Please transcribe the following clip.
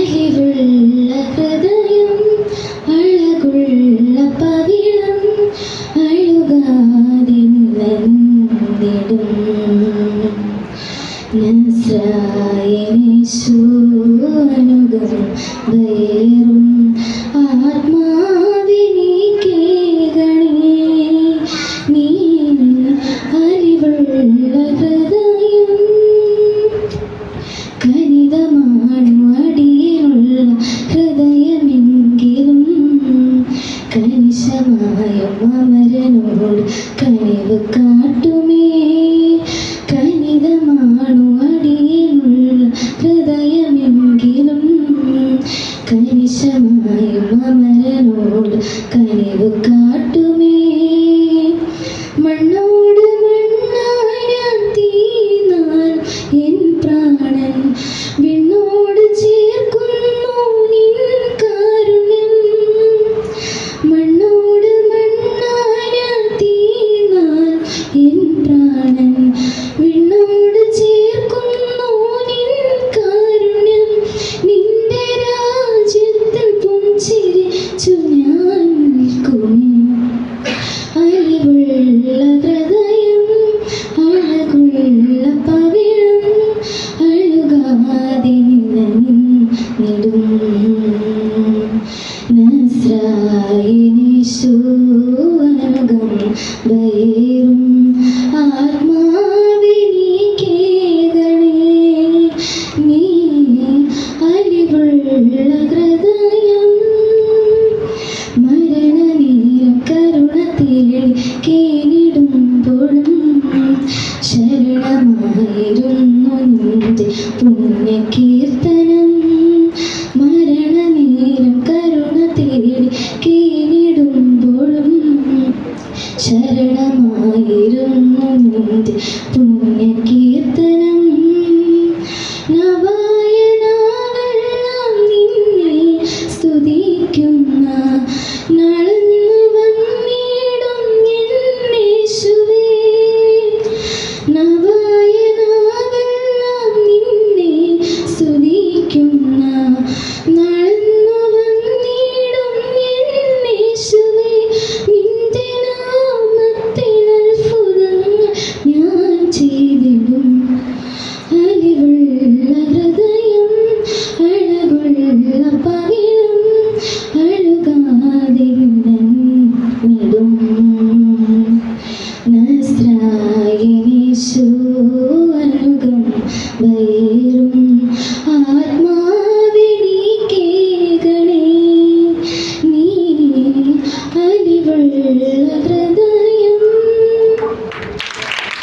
അലിവുള്ള ഹൃദയം അഴകുള്ള പവിഴം അഴുകാതിന്നിടും നസ്രായേശു അനുഗം ദയേറും ആത്മാവിനെ കേൾക്കണേ നീ അലിവുള്ള ഹൃദയം കനിതമാണു അടിയിലുള്ള ഹൃദയമെങ്കിലും കനിശമായും അമരനോട് കനിവ് കാട്ടുമേ കനിതമാണു അടിയിലുള്ള ഹൃദയമെങ്കിലും കനിശമായും അമരനോട് കനിവ് കാട്ടുമേ മണ്ണോട് മണ്ണായ തീർന്നാൽ എൻ പ്രാണൻ വിണ്ണോട് ചേർക്കുന്നു നിൻ കാരുണ്യം മണ്ണോട് മണ്ണായ തീർന്നാൽ എൻ പ്രാണൻ വിണ്ണോട് ചേർക്കുന്നു നിൻ കാരുണ്യം നിന്റെ രാജ്യത്തിൽ പുഞ്ചിരിച്ചു ഞാൻ നിൽക്കുമേ അലിവുള്ള ഹൃദയം അഴകുള്ള പവിഴം അഴുകാതെ നിന്നിടും നസ്രായേശു അനുഗം ദയേറും ആത്മാവിനെ കേൾക്കണേ നീ അലിവുള്ള ഹൃദയം മരണനീരം കരുണ തേടി കേണിടുമ്പോഴും ശരണമായിരുന്നു നിന്റെ പുണ്യകീർത്തനം മരണനീരം കരുണ തേടി കേണിടുമ്പോഴും ശരണമായിരുന്നു നിന്റെ പുണ്യകീർത്തനം നവായനാവെല്ലാം നിന്നെ സ്തുതിക്കുന്ന നടന്നു വന്നിടും എന്നേശുവേ നവായനാവെല്ലാം നിന്നെ സ്തുതിക്കുന്ന നടന്നു വന്നിടും എന്നേശുവേ നിന്റെ നാമത്തിൽ അത്ഭുതങ്ങൾ ഞാൻ ചെയ്തിടും അലിവുള്ള ഹൃദയം അഴകുള്ള പവിഴം അഴുകാതെ നിന്നിടും നസ്രായേശു അനുഗം ദയേറും ആത്മാവിനെ കേൾക്കണേ നീ അലിവുള്ള